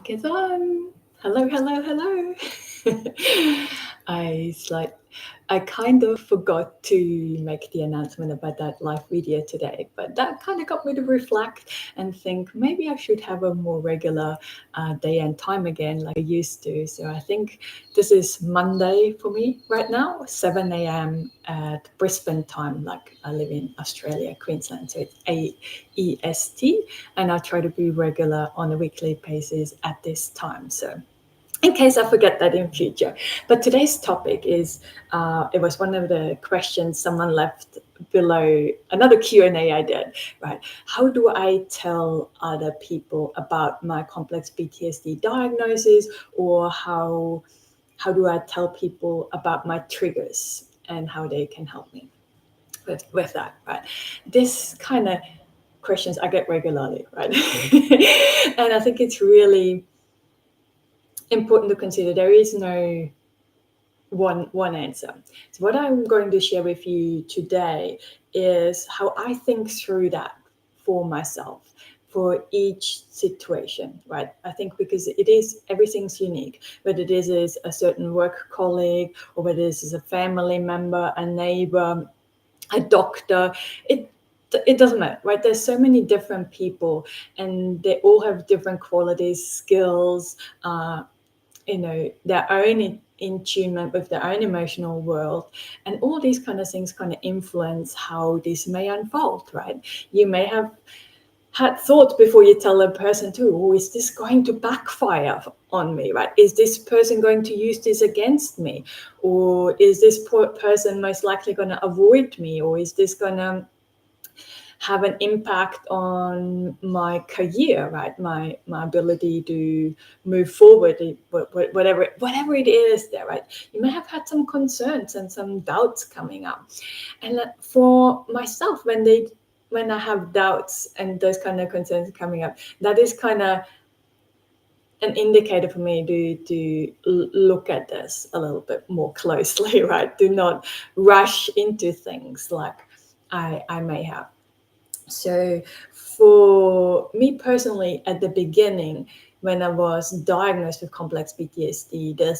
Because hello. I kind of forgot to make the announcement about that live video today, but that kind of got me to reflect and think maybe I should have a more regular day and time again like I used to. So I think this is Monday for me right now, 7 a.m. at Brisbane time. Like I live in Australia, Queensland, so it's AEST, and I try to be regular on a weekly basis at this time. So in case I forget that in future. But today's topic is, it was one of the questions someone left below another Q&A I did, right? How do I tell other people about my complex PTSD diagnosis, or how do I tell people about my triggers and how they can help me with that, right? This kind of questions I get regularly, right? And I think it's really important to consider. There is no one answer. So what I'm going to share with you today is how I think through that for myself, for each situation, right? I think because everything's unique, whether this is a certain work colleague, or whether this is a family member, a neighbor, a doctor, it doesn't matter, right? There's so many different people, and they all have different qualities, skills, their own in tune with their own emotional world, and all these kind of things kind of influence how this may unfold, right? You may have had thoughts before you tell a person too, oh, is this going to backfire on me, right? Is this person going to use this against me? Or is this person most likely going to avoid me? Or is this going to have an impact on my career, right? My ability to move forward, whatever it is there, right? You may have had some concerns and some doubts coming up. And for myself, when I have doubts and those kind of concerns coming up, that is kind of an indicator for me to look at this a little bit more closely, right? Do not rush into things like I may have. So for me personally, at the beginning, when I was diagnosed with complex PTSD, there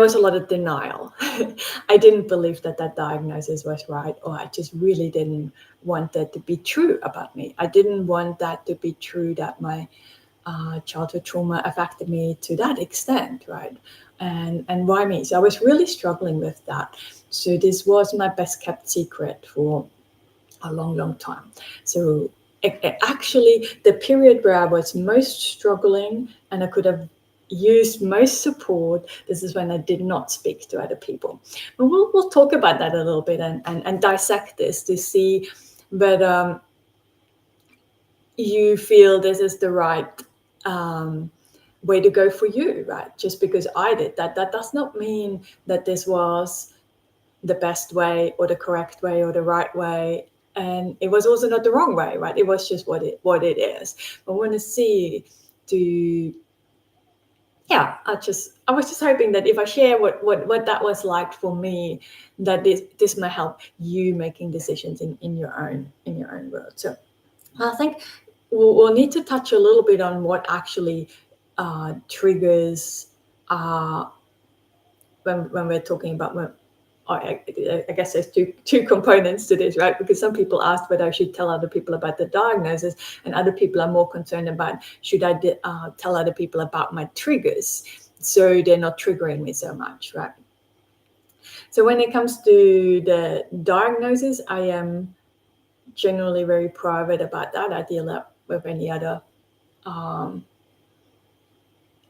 was a lot of denial. I didn't believe that diagnosis was right, or I just really didn't want that to be true about me. I didn't want that to be true, that my childhood trauma affected me to that extent, right? And why me? So I was really struggling with that. So this was my best kept secret for a long time. So actually, the period where I was most struggling and I could have used most support, this is when I did not speak to other people. But we'll talk about that a little bit and dissect this to see whether you feel this is the right way to go for you, right? Just because I did that does not mean that this was the best way or the correct way or the right way. And it was also not the wrong way, right? It was just what it is. I want to see I was just hoping that if I share what that was like for me, that this may help you making decisions in your own world. So I think we'll need to touch a little bit on what actually triggers when we're talking about I guess there's two components to this, right? Because some people ask whether I should tell other people about the diagnosis, and other people are more concerned about should I tell other people about my triggers so they're not triggering me so much, right? So when it comes to the diagnosis, I am generally very private about that. I deal with any other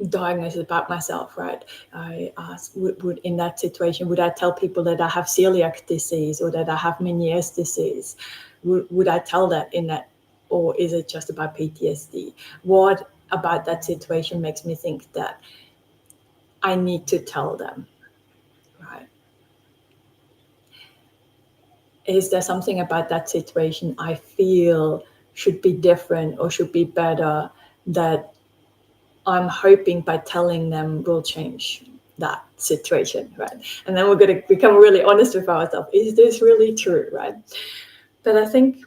diagnosis about myself, right? I ask, would in that situation, would I tell people that I have celiac disease or that I have Meniere's disease? Would I tell that in that, or is it just about PTSD? What about that situation makes me think that I need to tell them, right? Is there something about that situation I feel should be different or should be better that I'm hoping by telling them will change that situation, right? And then we're going to become really honest with ourselves. Is this really true, right? But I think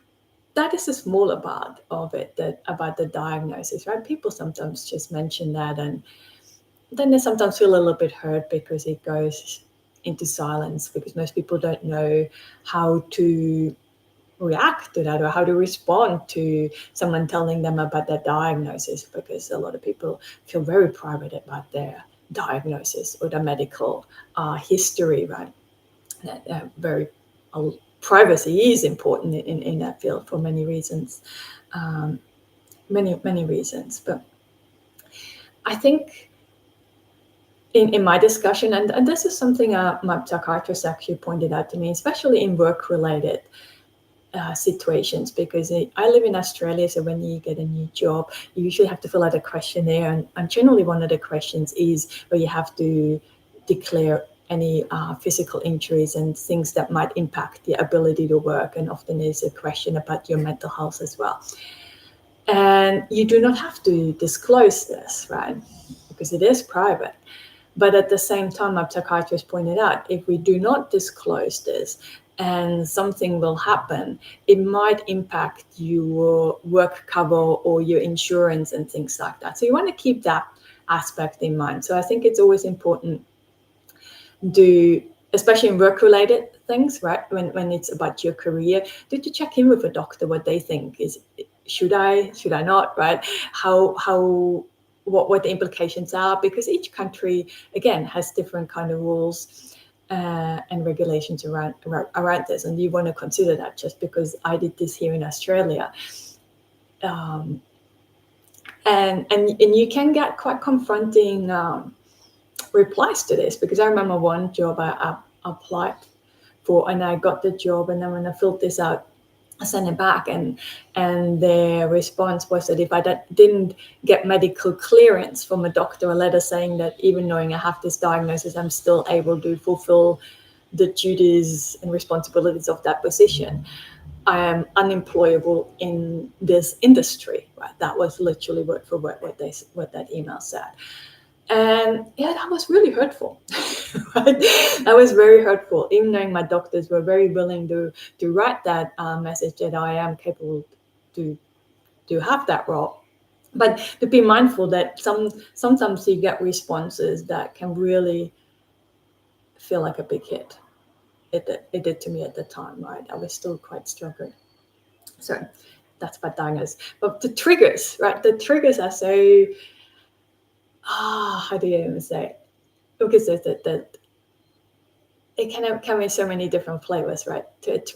that is a smaller part of it, that about the diagnosis, right? People sometimes just mention that, and then they sometimes feel a little bit hurt because it goes into silence, because most people don't know how to react to that or how to respond to someone telling them about their diagnosis, because a lot of people feel very private about their diagnosis or their medical history, right? Very privacy is important in that field for many reasons, many reasons. But I think in my discussion, and this is something my psychiatrist actually pointed out to me, especially in work-related situations, because I live in Australia, so when you get a new job, you usually have to fill out a questionnaire, and generally one of the questions is where you have to declare any physical injuries and things that might impact the ability to work, and often there's a question about your mental health as well. And you do not have to disclose this, right? Because it is private. But at the same time, my psychiatrist pointed out, if we do not disclose this and something will happen, it might impact your work cover or your insurance and things like that. So you want to keep that aspect in mind. So I think it's always important to, especially in work-related things, right? When it's about your career, to check in with a doctor what they think is, should I not, right? What the implications are, because each country, again, has different kind of rules and regulations around this, and you want to consider that. Just because I did this here in Australia, and you can get quite confronting replies to this, because I remember one job I applied for, and I got the job, and then when I filled this out, I sent it back, and their response was that if I didn't get medical clearance from a doctor, a letter saying that even knowing I have this diagnosis, I'm still able to fulfill the duties and responsibilities of that position, I am unemployable in this industry. Right? That was literally word for word what that email said. And yeah, that was really hurtful. Right? That was very hurtful, even though my doctors were very willing to write that message that I am capable to have that role. But to be mindful that sometimes you get responses that can really feel like a big hit. It did to me at the time, right? I was still quite struggling. So that's about diagnosis. But the triggers, right? The triggers are so, how do you even say it? Because it can come in so many different flavors, right?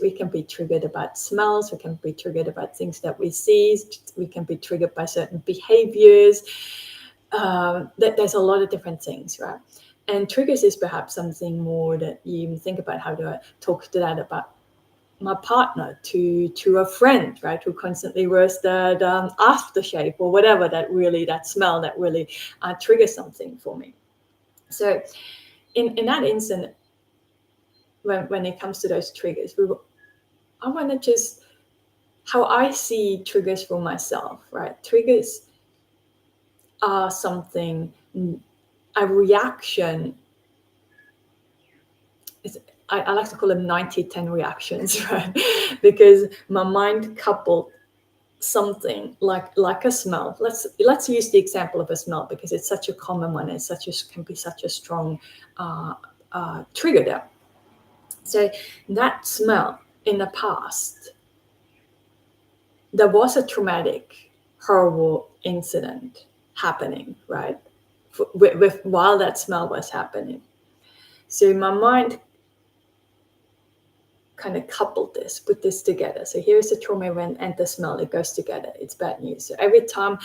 We can be triggered about smells, we can be triggered about things that we see, we can be triggered by certain behaviors. There's a lot of different things, right? And triggers is perhaps something more that you even think about. How do I talk to that about my partner, to a friend, right, who constantly wears that aftershave or whatever, that smell that really triggers something for me. So in that instant, when it comes to those triggers, I want to just, how I see triggers for myself, right? Triggers are something, a reaction. I like to call them 90-10 reactions, right? Because my mind coupled something like a smell. Let's use the example of a smell, because it's such a common one. It's can be such a strong trigger there. So that smell in the past, there was a traumatic, horrible incident happening, right? While that smell was happening. So my mind kind of coupled this, put this together. So here's the trauma event and the smell, it goes together. It's bad news. So every time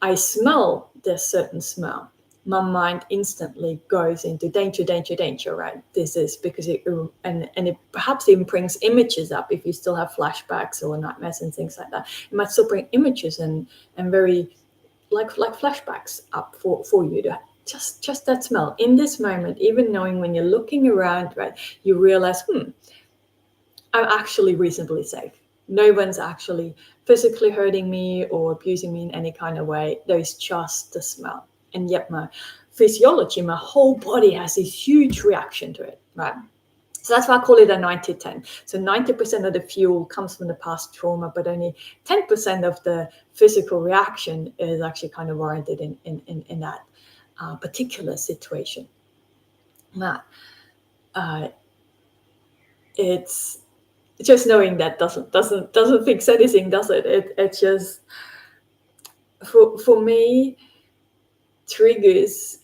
I smell this certain smell, my mind instantly goes into danger, danger, danger, right? This is because it perhaps even brings images up. If you still have flashbacks or nightmares and things like that, it might still bring images and very like flashbacks up for you to just that smell in this moment. Even knowing when you're looking around, right, you realize, I'm actually reasonably safe. No one's actually physically hurting me or abusing me in any kind of way. There's just the smell. And yet my physiology, my whole body has this huge reaction to it, right? So that's why I call it a 90-10. So 90% of the fuel comes from the past trauma, but only 10% of the physical reaction is actually kind of warranted in that particular situation. Now, it's just knowing that doesn't fix anything, does it? It's just for me, triggers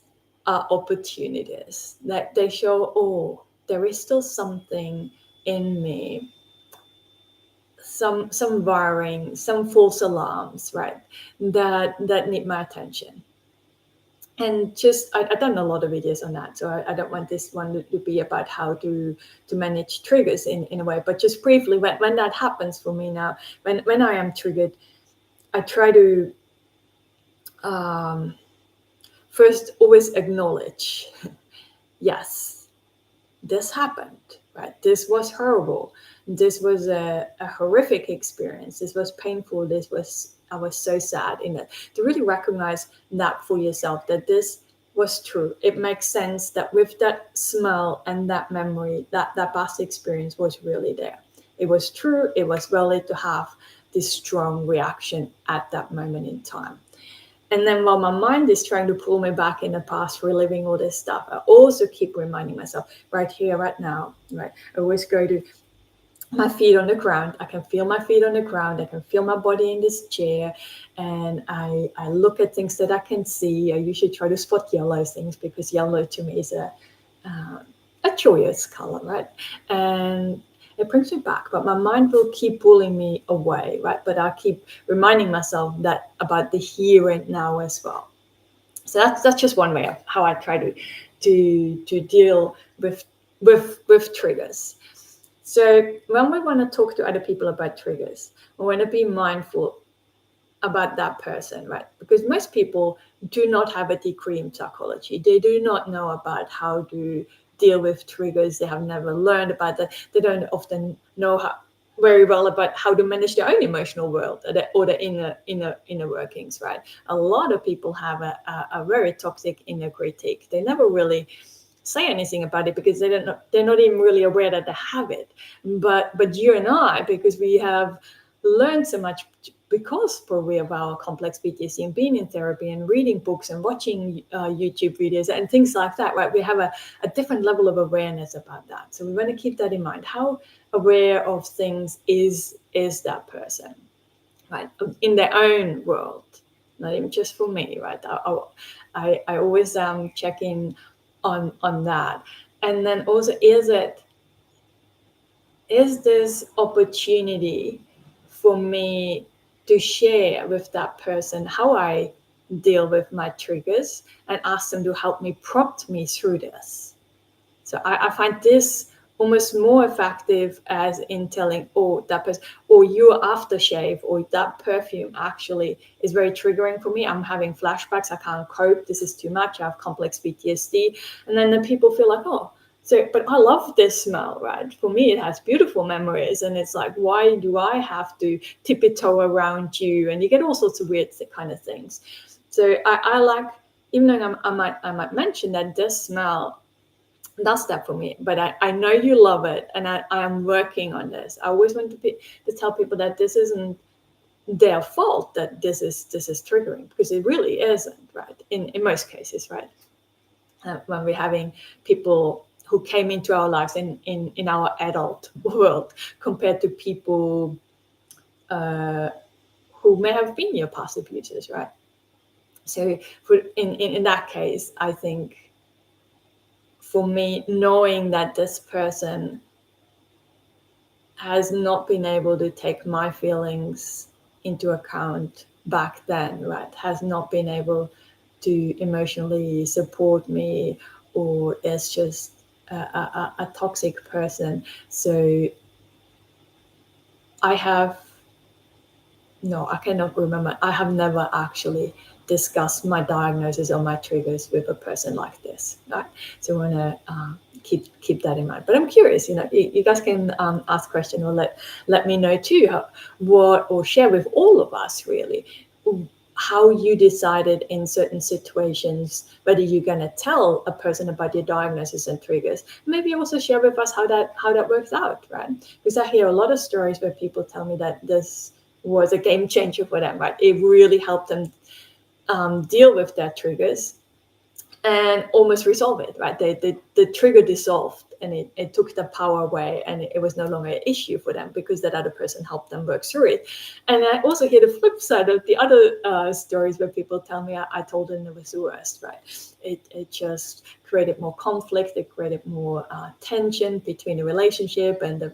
are opportunities that they show, oh, there is still something in me, some wiring, some false alarms, right, that need my attention. And just I've done a lot of videos on that, so I don't want this one to be about how to manage triggers in a way, but just briefly, when that happens for me now, when I am triggered, I try to first always acknowledge, yes, this happened, right? This was horrible. This was a horrific experience. This was painful. I was so sad in it. To really recognize that for yourself, that this was true. It makes sense that with that smell and that memory, that past experience was really there. It was true. It was valid to have this strong reaction at that moment in time. And then while my mind is trying to pull me back in the past, reliving all this stuff, I also keep reminding myself, right here, right now, right? I always go to my feet on the ground. I can feel my feet on the ground. I can feel my body in this chair. And I look at things that I can see. I usually try to spot yellow things because yellow to me is a joyous color, right? And it brings me back, but my mind will keep pulling me away, right? But I keep reminding myself that about the here and now as well. So that's just one way of how I try to deal with triggers. So when we want to talk to other people about triggers, we want to be mindful about that person, right? Because most people do not have a degree in psychology. They do not know about how to deal with triggers. They have never learned about that. They don't often know very well about how to manage their own emotional world or the inner workings, right? A lot of people have a very toxic inner critic. They never really say anything about it because they're not even really aware that they have it. But you and I, because we have learned so much because probably of our complex PTSD and being in therapy and reading books and watching YouTube videos and things like that, right? We have a different level of awareness about that. So we want to keep that in mind. How aware of things is that person, right? In their own world, not even just for me, right? I always check in on that. And then also, is this opportunity for me to share with that person how I deal with my triggers and ask them to help me, prompt me through this. So I find this almost more effective as in telling, oh, that person, or your aftershave, or that perfume actually is very triggering for me. I'm having flashbacks. I can't cope. This is too much. I have complex PTSD. And then the people feel like, oh, so, but I love this smell, right? For me, it has beautiful memories. And it's like, why do I have to tiptoe around you? And you get all sorts of weird kind of things. So I like, even though I might mention that this smell does that for me, but I know you love it, and I am working on this. I always want to tell people that this isn't their fault, that this is triggering, because it really isn't, right? In most cases, right? When we're having people who came into our lives in our adult world compared to people who may have been your past abusers, right? So in that case, I think for me, knowing that this person has not been able to take my feelings into account back then, right? Has not been able to emotionally support me, or is just a toxic person. So I cannot remember. I have never actually discussed my diagnosis or my triggers with a person like this, right? So I want to keep that in mind. But I'm curious, you guys can ask questions or let me know too, or share with all of us really. how you decided in certain situations whether you're going to tell a person about your diagnosis and triggers. Maybe also share with us how that works out, right? Because I hear a lot of stories where people tell me that this was a game changer for them, right? It really helped them deal with their triggers and almost resolve it, right? The trigger dissolved and it took the power away, and it was no longer an issue for them because that other person helped them work through it. And I also hear the flip side of the other stories where people tell me I told them it was the worst, right? It just created more conflict, it created more tension between the relationship and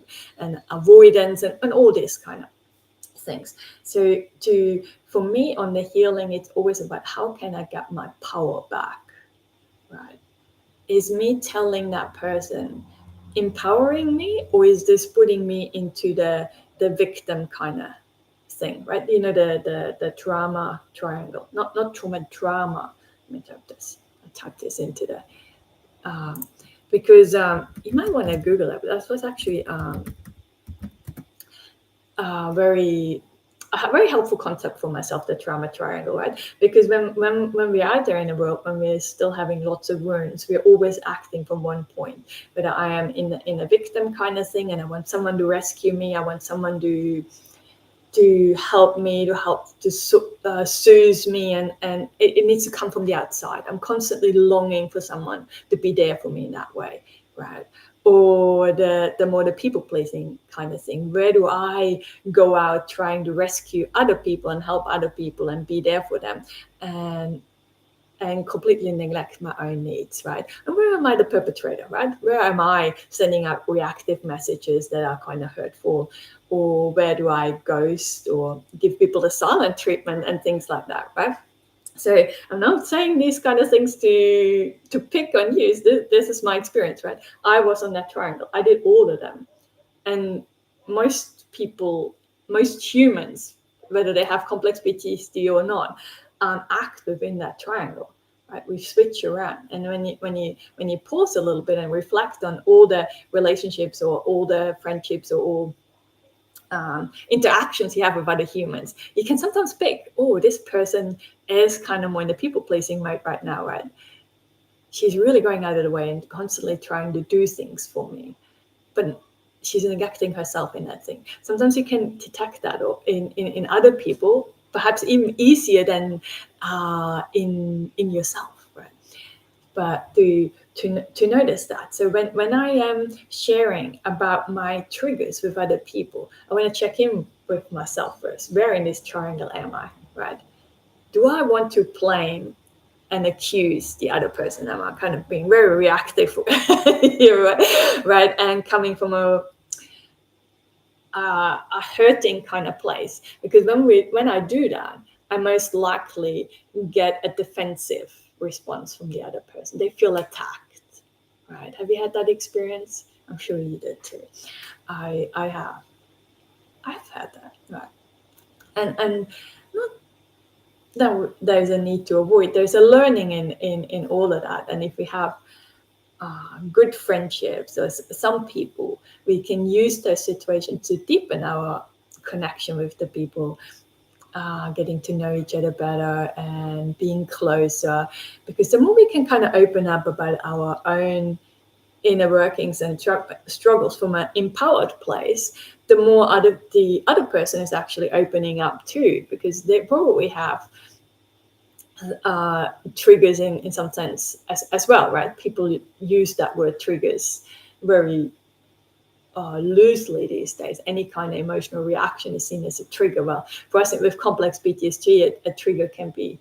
avoidance and all this kind of things. So for me on the healing, it's always about how can I get my power back, right? Is me telling that person empowering me, or is this putting me into the victim kind of thing, right? You know, the trauma triangle, not trauma, drama. Let me type this into the because you might want to Google it, but that was actually very a very helpful concept for myself, the trauma triangle, right? Because when we're out there in the world, when we're still having lots of wounds, we're always acting from one point. Whether I am in a victim kind of thing, and I want someone to rescue me, I want someone to help me, to soothe me, and it needs to come from the outside. I'm constantly longing for someone to be there for me in that way, right? Or the more the people pleasing kind of thing. Where do I go out trying to rescue other people and help other people and be there for them, and completely neglect my own needs, right? And where am I the perpetrator, right? Where am I sending out reactive messages that are kind of hurtful? Or where do I ghost or give people the silent treatment and things like that, right? So I'm not saying these kind of things to pick on you. This is my experience, right? I was on that triangle. I did all of them. And most people, most humans, whether they have complex PTSD or not, act within that triangle, right? We switch around. And when you pause a little bit and reflect on all the relationships or all the friendships or all interactions you have with other humans, you can sometimes pick, oh, this person is kind of more in the people-pleasing mode right now, right? She's really going out of the way and constantly trying to do things for me, but she's neglecting herself in that thing. Sometimes you can detect that or in other people, perhaps even easier than in yourself, right? But to notice that. So when I am sharing about my triggers with other people, I want to check in with myself first. Where in this triangle am I, right? Do I want to blame and accuse the other person? Am I kind of being very reactive here, right? And coming from a hurting kind of place, because when I do that, I most likely get a defensive response from the other person. They feel attacked, right? Have you had that experience? I'm sure you did too. I have. I've had that, right? And not that there's a need to avoid. There's a learning in all of that. And if we have good friendships, or some people, we can use those situations to deepen our connection with the people, getting to know each other better and being closer, because the more we can kind of open up about our own inner workings and struggles from an empowered place, the more the other person is actually opening up too, because they probably have triggers in some sense as well, right? People use that word triggers very loosely these days. Any kind of emotional reaction is seen as a trigger. Well, for us with complex PTSD, a trigger can be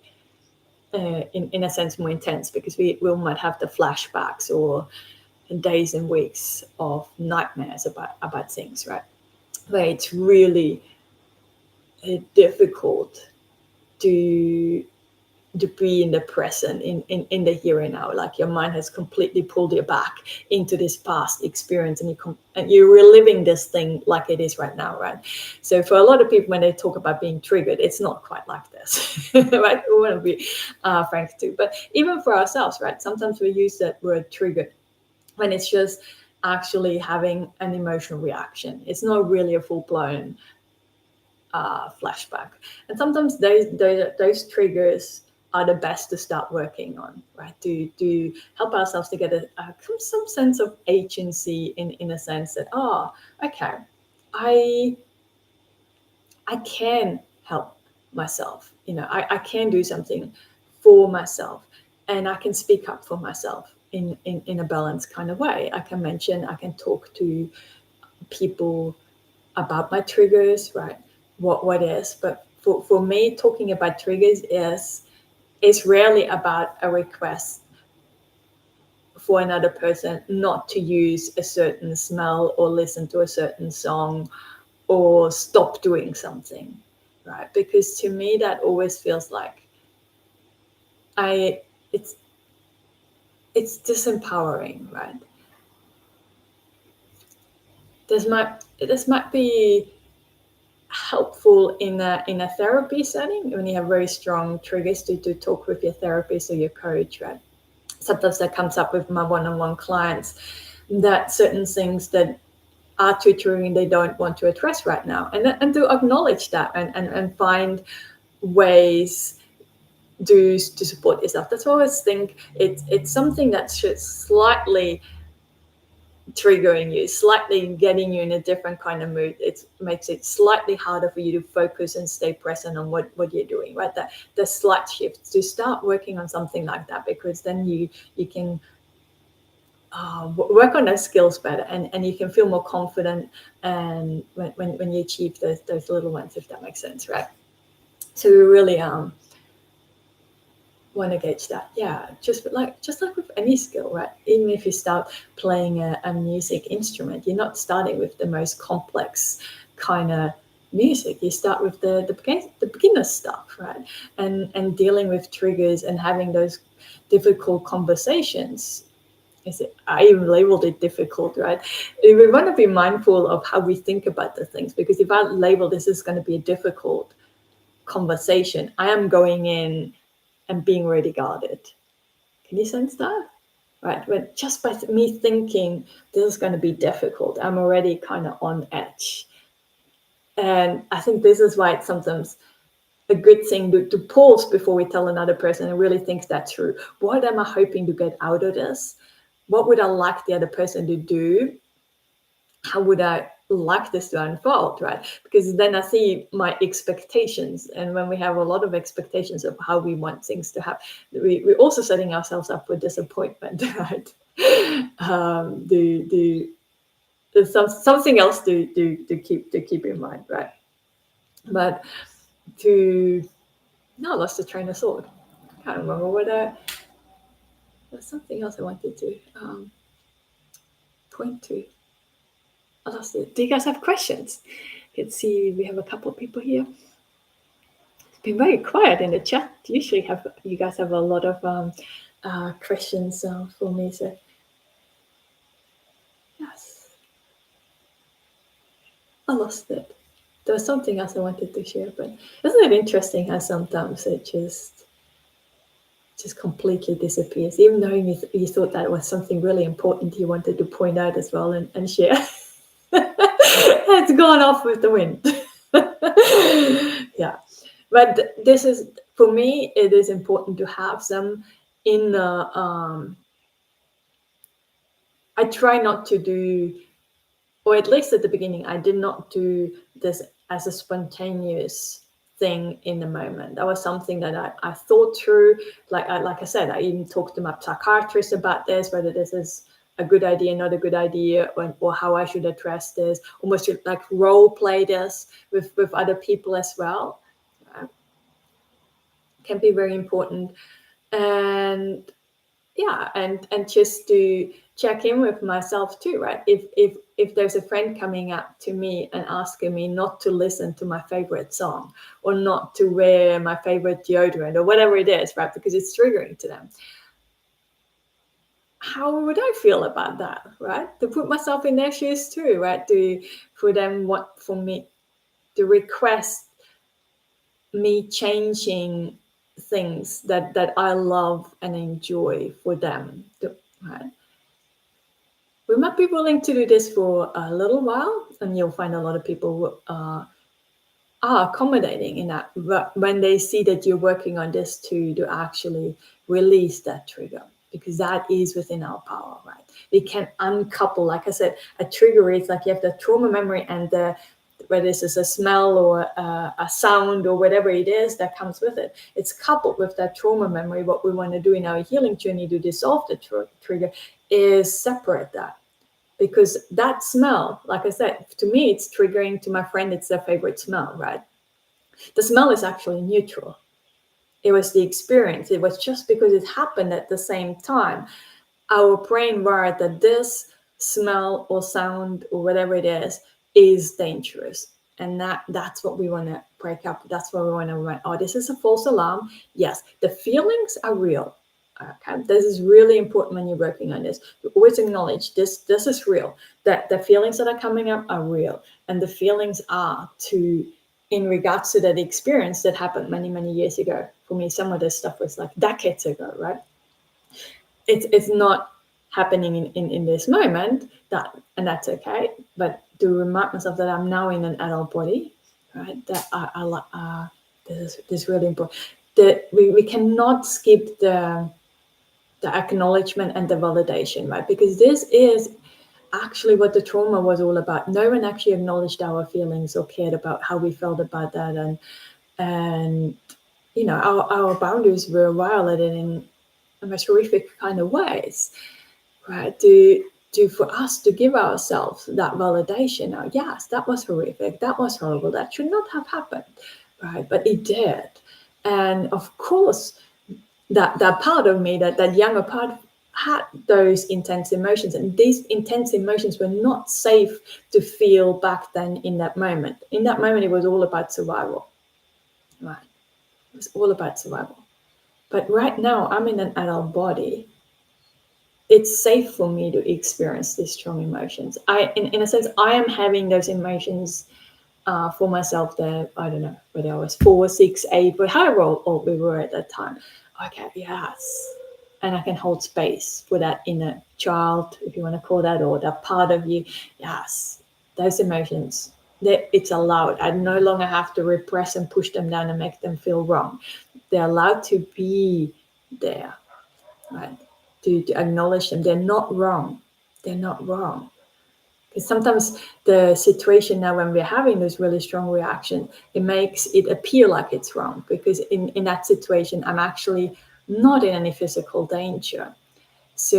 in a sense more intense, because we might have the flashbacks or days and weeks of nightmares about things, right? Where it's really difficult to be in the present, in the here and now. Like your mind has completely pulled you back into this past experience, and you're reliving this thing like it is right now, right? So for a lot of people, when they talk about being triggered, it's not quite like this, right? We want to be frank too. But even for ourselves, right? Sometimes we use that word triggered when it's just actually having an emotional reaction. It's not really a full-blown flashback. And sometimes those triggers are the best to start working on, right? To help ourselves to get some sense of agency in a sense that, okay, I can help myself. I can do something for myself, and I can speak up for myself in a balanced kind of way. I can talk to people about my triggers, right? What is, but for me, talking about triggers is rarely about a request for another person not to use a certain smell or listen to a certain song or stop doing something, right? Because to me, that always feels like it's disempowering, right? This might be helpful in a therapy setting when you have very strong triggers to talk with your therapist or your coach, right? Sometimes that comes up with my one-on-one clients, that certain things that are too triggering they don't want to address right now, and to acknowledge that and find ways to support yourself. That's why I always think it's something that should slightly triggering you, slightly getting you in a different kind of mood. It makes it slightly harder for you to focus and stay present on what you're doing, right? The slight shift to start working on something like that, because then you can work on those skills better, and you can feel more confident, and when you achieve those little ones, if that makes sense, right? So we really want to gauge that. Yeah, just like with any skill, right? Even if you start playing a music instrument, you're not starting with the most complex kind of music. You start with the beginner stuff, right? And dealing with triggers and having those difficult conversations. I even labeled it difficult, right? We want to be mindful of how we think about the things, because if I label this is going to be a difficult conversation, I am going in and being really guarded. Can you sense that? Right? But just by me thinking this is going to be difficult, I'm already kind of on edge. And I think this is why it's sometimes a good thing to pause before we tell another person and really think that through. What am I hoping to get out of this? What would I like the other person to do? How would I like this to unfold, right? Because then I see my expectations, and when we have a lot of expectations of how we want things to happen, we're also setting ourselves up for disappointment, right? There's something else to keep in mind, right? But I lost the train of thought. I can't remember there's something else I wanted to point to. I lost it. Do you guys have questions? You can see we have a couple of people here. It's been very quiet in the chat. Usually you guys have a lot of questions for me. So yes, I lost it. There was something else I wanted to share, but isn't it interesting how sometimes it just completely disappears, even though you thought that was something really important you wanted to point out as well and share. It's gone off with the wind. Yeah, but this is, for me, it is important to have some in the I try not to do, or at least at the beginning, I did not do this as a spontaneous thing in the moment. That was something that I thought through. Like I said, I even talked to my psychiatrist about this, whether this is a good idea, not a good idea, or how I should address this, almost like role play this with other people as well. Can be very important. And yeah, and just to check in with myself too, right? If there's a friend coming up to me and asking me not to listen to my favorite song, or not to wear my favorite deodorant, or whatever it is, right? Because it's triggering to them. How would I feel about that, right? To put myself in their shoes too, right? For me to request me changing things that I love and enjoy for them, right? We might be willing to do this for a little while, and you'll find a lot of people are accommodating in that, when they see that you're working on this to actually release that trigger, because that is within our power, right? We can uncouple, like I said, a trigger is like you have the trauma memory and whether this is a smell or a sound or whatever it is that comes with it, it's coupled with that trauma memory. What we want to do in our healing journey to dissolve the trigger is separate that. Because that smell, like I said, to me, it's triggering. To my friend, it's their favorite smell, right? The smell is actually neutral. It was the experience. It was just because it happened at the same time. Our brain wired that this smell or sound or whatever it is dangerous. And that's what we want to break up. That's what we want to write. Oh, this is a false alarm. Yes, the feelings are real. Okay, this is really important when you're working on this. You always acknowledge this is real, that the feelings that are coming up are real. And the feelings are in regards to that experience that happened many, many years ago. For me, some of this stuff was like decades ago, right? It's not happening in this moment, and that's okay. But to remind myself that I'm now in an adult body, right? That this is really important. That we cannot skip the acknowledgement and the validation, right? Because this is actually what the trauma was all about. No one actually acknowledged our feelings or cared about how we felt about that, and you know, our boundaries were violated in the most horrific kind of ways, right? For us to give ourselves that validation. Now, yes, that was horrific, that was horrible, that should not have happened, right? But it did, and of course, that part of me, that younger part, had those intense emotions, and these intense emotions were not safe to feel back then in that moment. In that moment, it was all about survival, right? It was all about survival. But right now, I'm in an adult body. It's safe for me to experience these strong emotions. In a sense, I am having those emotions for myself there. I don't know whether I was 4, 6, 8, but however old we were at that time. Okay, yes. And I can hold space for that inner child, if you want to call that, or that part of you. Yes, those emotions, it's allowed. I no longer have to repress and push them down and make them feel wrong. They're allowed to be there, right? To acknowledge them. They're not wrong. They're not wrong. Because sometimes the situation now, when we're having this really strong reaction, it makes it appear like it's wrong, because in that situation, I'm actually not in any physical danger. So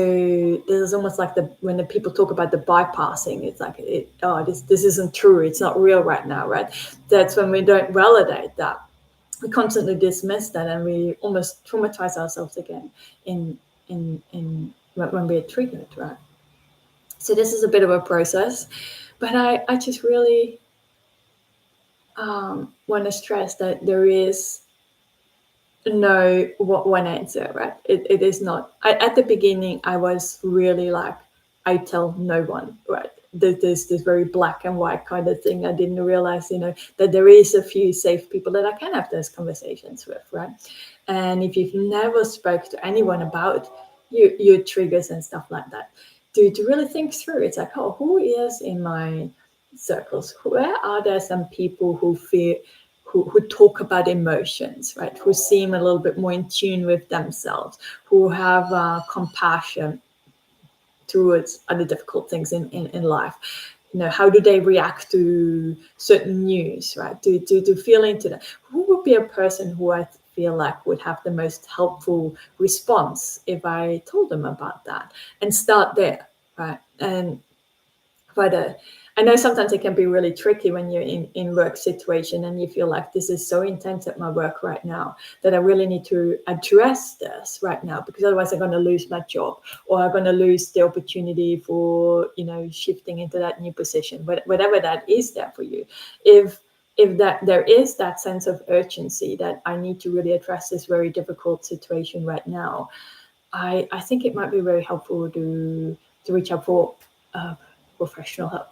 this is almost like when the people talk about the bypassing, it's like, this isn't true. It's not real right now, right? That's when we don't validate that. We constantly dismiss that, and we almost traumatize ourselves again when we're triggered, right? So this is a bit of a process, but I just really want to stress that there is no one answer, right? It is not. At the beginning, I was really like, I tell no one, right? There's this very black and white kind of thing. I didn't realize, that there is a few safe people that I can have those conversations with, right? And if you've never spoke to anyone about your triggers and stuff like that, to really think through, it's like, oh, who is in my circles? Where are there some people who talk about emotions, right? Who seem a little bit more in tune with themselves, who have compassion towards other difficult things in life. How do they react to certain news, right? To feel into that. Who would be a person who I feel like would have the most helpful response if I told them about that? And start there, right? And but I know sometimes it can be really tricky when you're in work situation and you feel like this is so intense at my work right now that I really need to address this right now, because otherwise I'm going to lose my job, or I'm going to lose the opportunity for shifting into that new position, but whatever that is there for you. If that there is that sense of urgency that I need to really address this very difficult situation right now, I think it might be very helpful to reach out for professional help.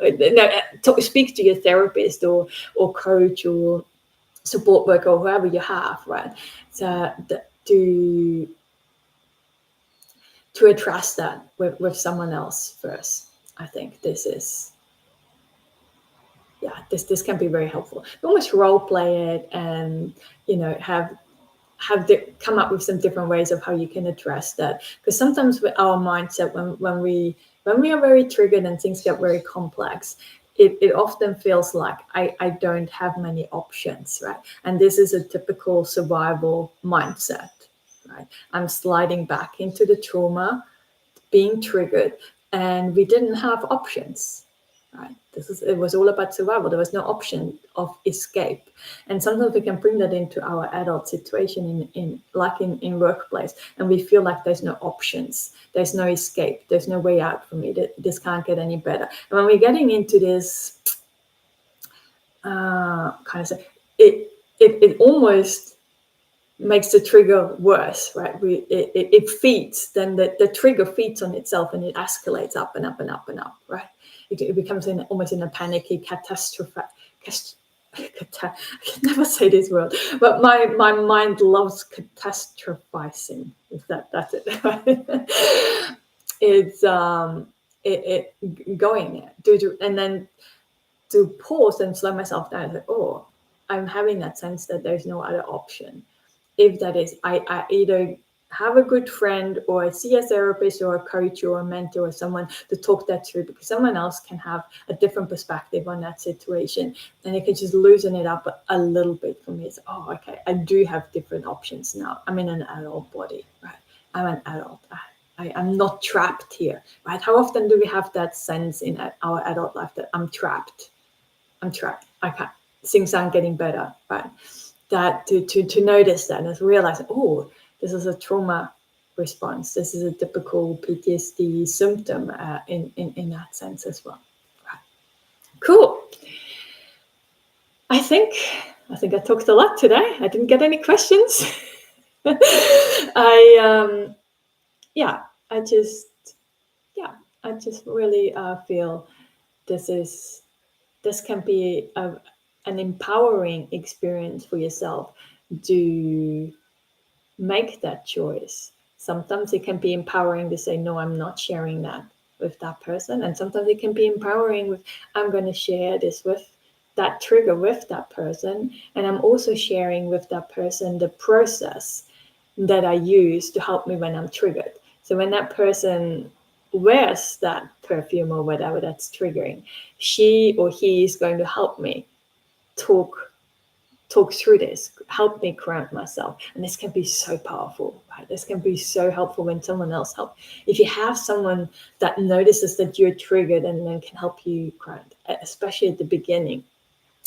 Speak to your therapist or coach or support worker or whoever you have, right? So to address that with someone else first. I think this is this can be very helpful. You almost role play it, and have come up with some different ways of how you can address that. Because sometimes with our mindset, when we are very triggered and things get very complex, it often feels like I don't have many options, right? And this is a typical survival mindset, right? I'm sliding back into the trauma, being triggered, and we didn't have options, right? It was all about survival. There was no option of escape. And sometimes we can bring that into our adult situation in workplace, and we feel like there's no options, there's no escape, there's no way out for me, this can't get any better. And when we're getting into this kind of it almost makes the trigger worse, right? It feeds, then the trigger feeds on itself, and it escalates up and up and up and up, right? It becomes almost in a panicky catastrophe. I can never say this word, but my mind loves catastrophizing. That's it? It's going there, and then to pause and slow myself down and say, oh, I'm having that sense that there's no other option. If that is, I either have a good friend, or I see a therapist or a coach or a mentor or someone to talk that through, because someone else can have a different perspective on that situation, and it can just loosen it up a little bit for me. It's, oh, okay, I do have different options now. I'm in an adult body, right? I'm an adult. I'm not trapped here, right? How often do we have that sense in our adult life that I'm trapped? I can't. Things aren't getting better, right? That to notice that and realize, oh, this is a trauma response. This is a typical PTSD symptom in that sense as well. Right. Cool. I think I talked a lot today. I didn't get any questions. I just really feel this can be an empowering experience for yourself to make that choice. Sometimes it can be empowering to say, no, I'm not sharing that with that person. And sometimes it can be empowering with, I'm going to share this with that trigger with that person. And I'm also sharing with that person the process that I use to help me when I'm triggered. So when that person wears that perfume or whatever that's triggering, she or he is going to help me talk through this, help me ground myself. And this can be so powerful, right? This can be so helpful when someone else helps. If you have someone that notices that you're triggered and then can help you ground, especially at the beginning,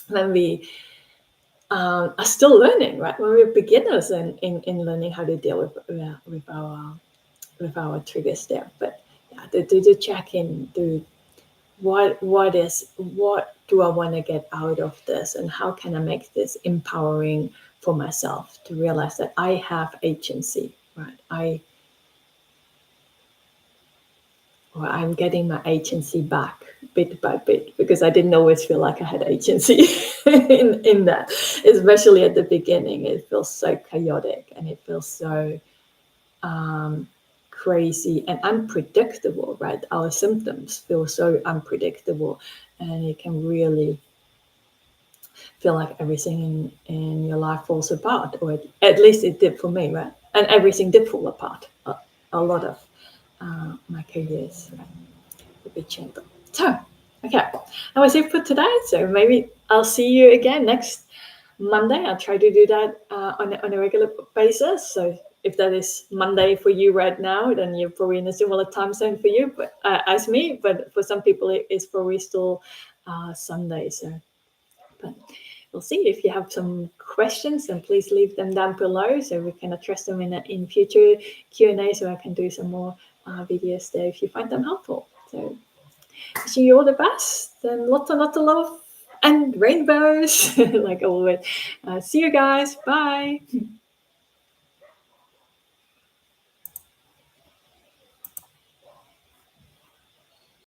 when we are still learning, right? When we're beginners in learning how to deal with our triggers there. But to check in, what do I want to get out of this, and how can I make this empowering for myself to realize that I have agency, right? I'm getting my agency back bit by bit, because I didn't always feel like I had agency in that, especially at the beginning. It feels so chaotic, and it feels so crazy and unpredictable, right? Our symptoms feel so unpredictable, and it can really feel like everything in your life falls apart, or at least it did for me, right? And everything did fall apart. A lot of my careers, right? A bit gentle. So, okay, that was it for today. So maybe I'll see you again next Monday. I'll try to do that on a regular basis. So if that is Monday for you right now, then you're probably in a similar time zone for you, but as me. But for some people, it is probably still Sunday. So, but we'll see. If you have some questions, then please leave them down below so we can address them in future Q&A. So I can do some more videos there if you find them helpful. So wishing you all the best, and lots and lots of love and rainbows, like always. See you guys. Bye.